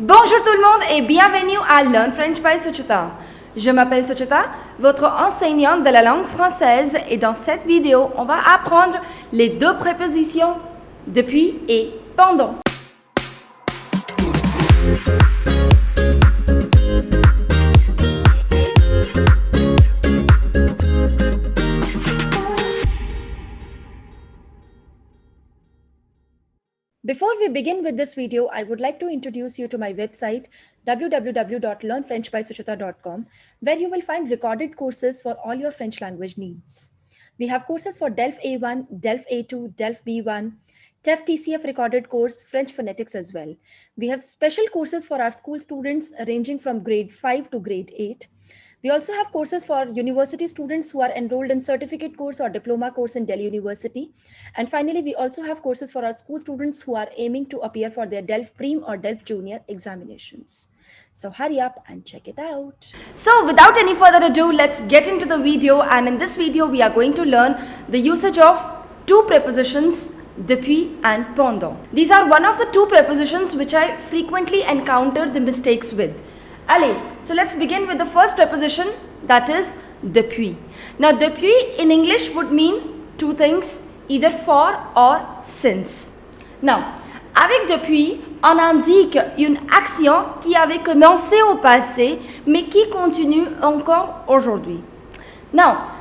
Bonjour tout le monde et bienvenue à Learn French by Suchita. Je m'appelle Suchita, votre enseignante de la langue française et dans cette vidéo, on va apprendre les deux prépositions depuis et pendant. Before we begin with this video, I would like to introduce you to my website www.learnfrenchbysuchita.com, where you will find recorded courses for all your French language needs. We have courses for DELF A1, DELF A2, DELF B1, TEF TCF recorded course, French phonetics as well. We have special courses for our school students ranging from grade 5 to grade 8. We also have courses for university students who are enrolled in certificate course or diploma course in Delhi University. And finally, we also have courses for our school students who are aiming to appear for their DELF Prem or DELF Junior examinations. So hurry up and check it out. So without any further ado, let's get into the video. And in this video, we are going to learn the usage of two prepositions, depuis and pendant. These are one of the two prepositions which I frequently encounter the mistakes with. Allez, so let's begin with the first preposition, that is depuis. Now depuis in English would mean two things, either for or since. Now, avec depuis, on indique une action qui avait commencé au passé mais qui continue encore aujourd'hui. Now,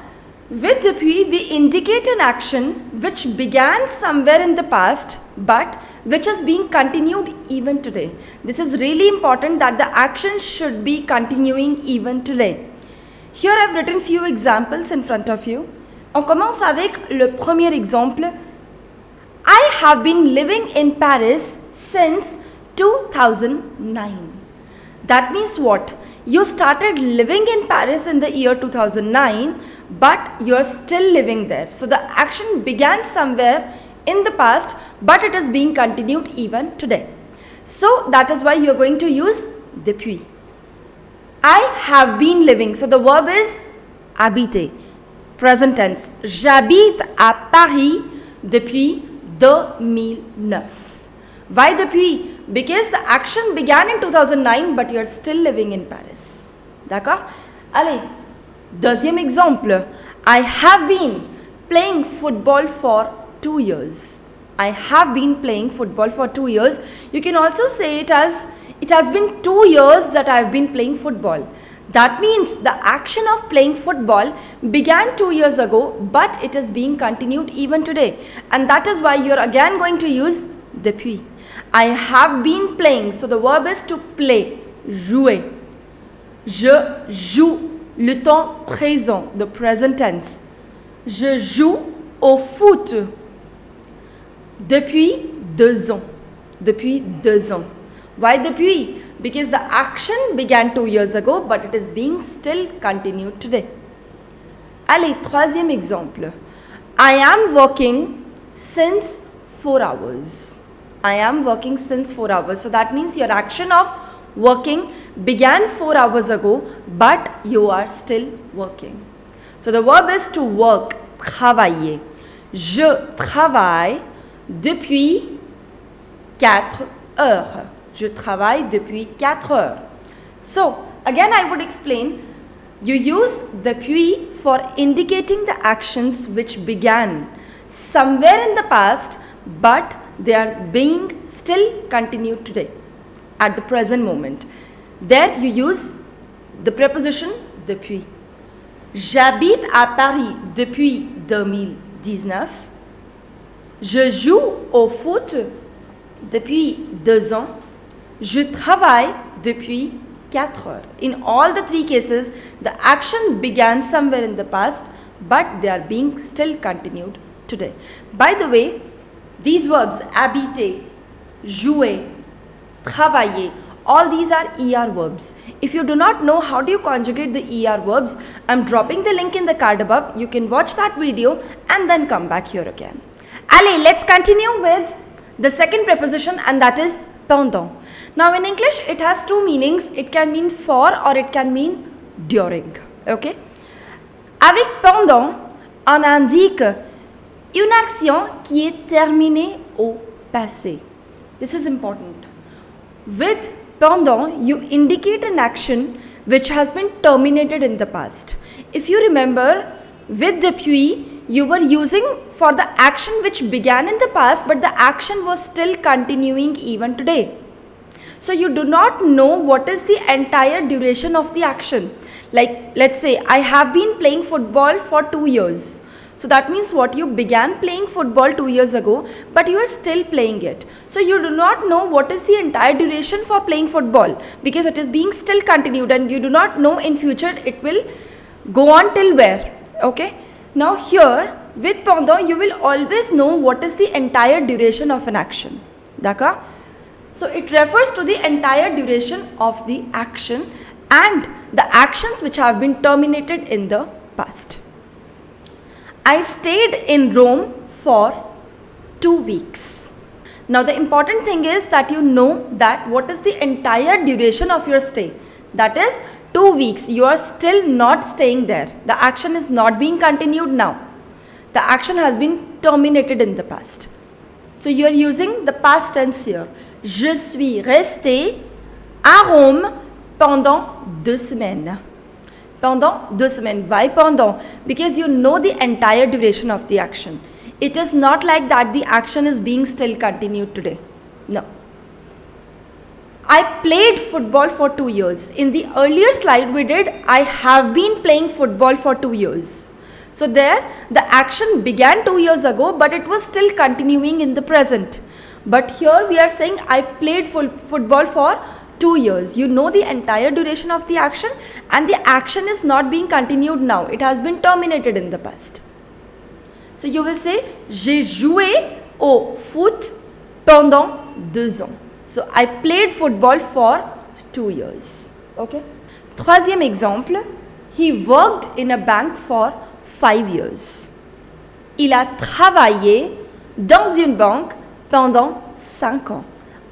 with depuis, we indicate an action which began somewhere in the past but which is being continued even today. This is really important that the action should be continuing even today. Here I have written few examples in front of you. On commence avec le premier exemple. I have been living in Paris since 2009. That means what? You started living in Paris in the year 2009, but you're still living there. So the action began somewhere in the past, but it is being continued even today. So that is why you're going to use depuis. I have been living. So the verb is habiter. Present tense. J'habite à Paris depuis 2009. Why depuis? Because the action began in 2009, but you're still living in Paris. D'accord? Allez, deuxième exemple. I have been playing football for 2 years. I have been playing football for 2 years. You can also say it as, it has been 2 years that I have been playing football. That means the action of playing football began 2 years ago, but it is being continued even today. And that is why you're again going to use depuis. I have been playing. So the verb is to play, jouer. Je joue, le temps présent, the present tense. Je joue au foot depuis 2 ans. Depuis 2 ans. Why depuis? Because the action began 2 years ago, but it is being still continued today. Allez, troisième exemple. I am working since 4 hours. I am working since 4 hours. So that means your action of working began 4 hours ago, but you are still working. So the verb is to work, travailler. Je travaille depuis 4 heures. Je travaille depuis 4 heures. So again I would explain, you use depuis for indicating the actions which began somewhere in the past, but they are being still continued today at the present moment. There you use the preposition depuis. J'habite à Paris depuis 2019. Je joue au foot depuis 2 ans. Je travaille depuis 4 heures. In all the three cases, the action began somewhere in the past, but they are being still continued today. By the way, these verbs, habiter, jouer, travailler, all these are ER verbs. If you do not know how do you conjugate the ER verbs, I'm dropping the link in the card above. You can watch that video and then come back here again. Allez, let's continue with the second preposition, and that is pendant. Now in English, it has two meanings. It can mean for or it can mean during. Okay? Avec pendant, on indique une action qui est terminée au passé. This is important. With Pendant, you indicate an action which has been terminated in the past. If you remember, with DEPUIS, you were using for the action which began in the past, but the action was still continuing even today. So you do not know what is the entire duration of the action. Like, let's say I have been playing football for 2 years. So that means what, you began playing football 2 years ago, but you are still playing it. So you do not know what is the entire duration for playing football, because it is being still continued and you do not know in future it will go on till where. Okay. Now here with pendant you will always know what is the entire duration of an action. D'accord? So it refers to the entire duration of the action and the actions which have been terminated in the past. I stayed in Rome for 2 weeks. Now the important thing is that you know that what is the entire duration of your stay. That is 2 weeks. You are still not staying there. The action is not being continued now. The action has been terminated in the past. So you are using the past tense here. Je suis resté à Rome pendant 2 semaines. Pendant 2 semaines. Why pendant? Because you know the entire duration of the action. It is not like that the action is being still continued today. No. I played football for 2 years. In the earlier slide we did, I have been playing football for 2 years. So there the action began 2 years ago, but it was still continuing in the present. But here we are saying I played football for 2 years. You know the entire duration of the action and the action is not being continued now. It has been terminated in the past. So you will say, j'ai joué au foot pendant 2 ans. So I played football for 2 years. Okay. Troisième exemple, he worked in a bank for 5 years. Il a travaillé dans une banque pendant 5 ans.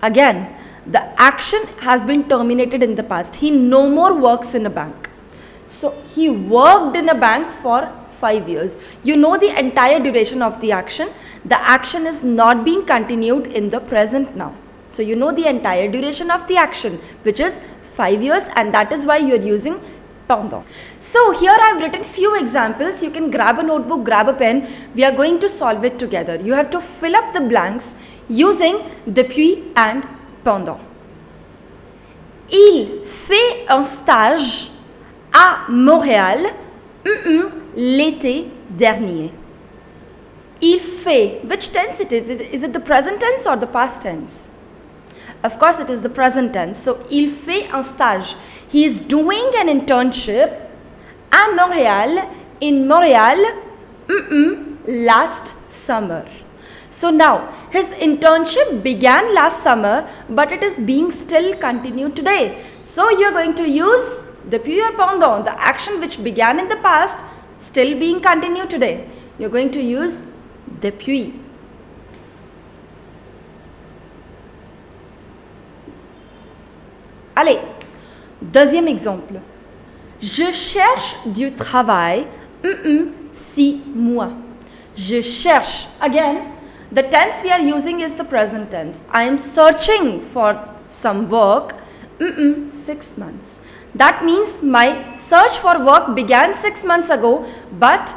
Again, the action has been terminated in the past. He no more works in a bank. So he worked in a bank for 5 years. You know the entire duration of the action. The action is not being continued in the present now. So you know the entire duration of the action, which is 5 years, and that is why you are using pendant. So here I have written few examples. You can grab a notebook, grab a pen. We are going to solve it together. You have to fill up the blanks using depuis and pendant. Il fait un stage à Montréal l'été dernier. Il fait, which tense it is? Is it the present tense or the past tense? Of course it is the present tense. So il fait un stage. He is doing an internship à Montréal, in Montréal, last summer. So now his internship began last summer, but it is being still continued today. So you are going to use depuis or pendant, the action which began in the past, still being continued today. You are going to use depuis. Allez, deuxième exemple. Je cherche du travail 6 mois. Je cherche. Again, the tense we are using is the present tense. I am searching for some work 6 months. That means my search for work began 6 months ago, but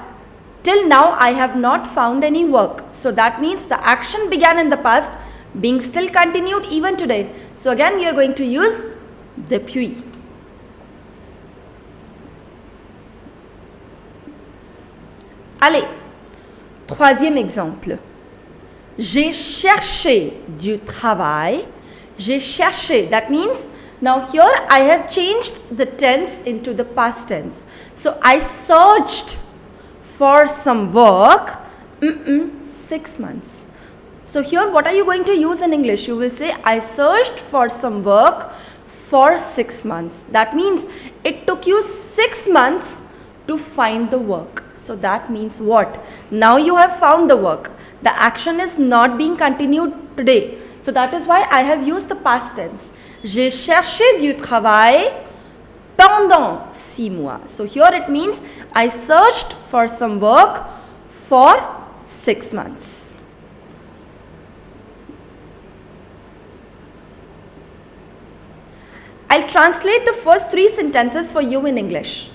till now I have not found any work. So that means the action began in the past, being still continued even today. So again we are going to use depuis. Allez, troisième exemple. J'ai cherché du travail. J'ai cherché. That means now here I have changed the tense into the past tense. So I searched for some work 6 months. So here what are you going to use in English? You will say I searched for some work for 6 months. That means it took you 6 months to find the work. So that means what? Now you have found the work. The action is not being continued today. So that is why I have used the past tense. J'ai cherché du travail pendant 6 mois. So here it means I searched for some work for 6 months. translate the first 3 sentences for you in English.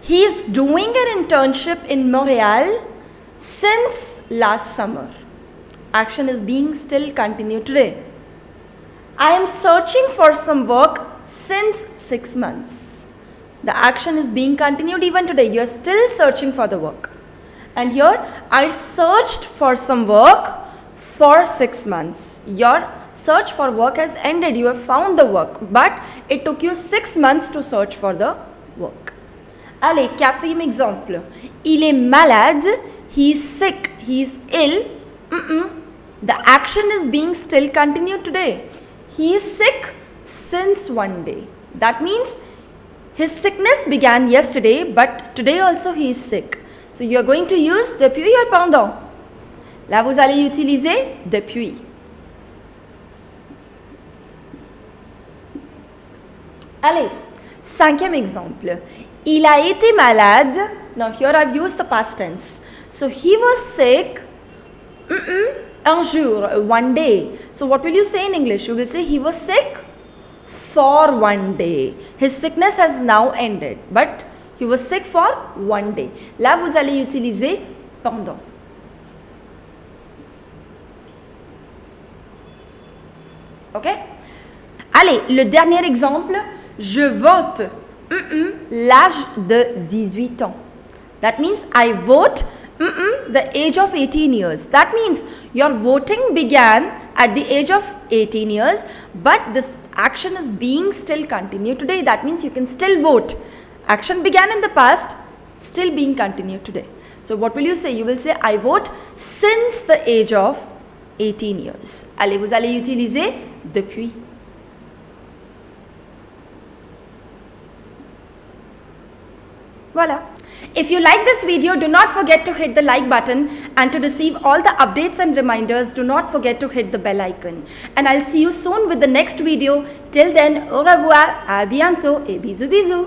He is doing an internship in Montreal since last summer. Action is being still continued today. I am searching for some work since 6 months. The action is being continued even today. You are still searching for the work. And here, I searched for some work for 6 months. Your search for work has ended. You have found the work. But it took you 6 months to search for the work. Allez, 4e exemple. Il est malade. He is sick. He is ill. The action is being still continued today. He is sick since one day. That means his sickness began yesterday, but today also he is sick. So you are going to use depuis or pendant. Là, vous allez utiliser depuis. Allez, 5e exemple. Il a été malade. Now here I've used the past tense. So he was sick. Un jour, one day. So what will you say in English? You will say he was sick for one day. His sickness has now ended, but he was sick for one day. Là, vous allez utiliser pendant. Ok? Allez, le dernier exemple. Je vote l'âge de 18 ans. That means I vote the age of 18 years. That means your voting began at the age of 18 years, but this action is being still continued today. That means you can still vote. Action began in the past, still being continued today. So what will you say? You will say I vote since the age of 18 years. Allez, vous allez utiliser depuis. Voila. If you like this video, do not forget to hit the like button, and to receive all the updates and reminders, do not forget to hit the bell icon. And I'll see you soon with the next video. Till then, au revoir, à bientôt et bisous bisous.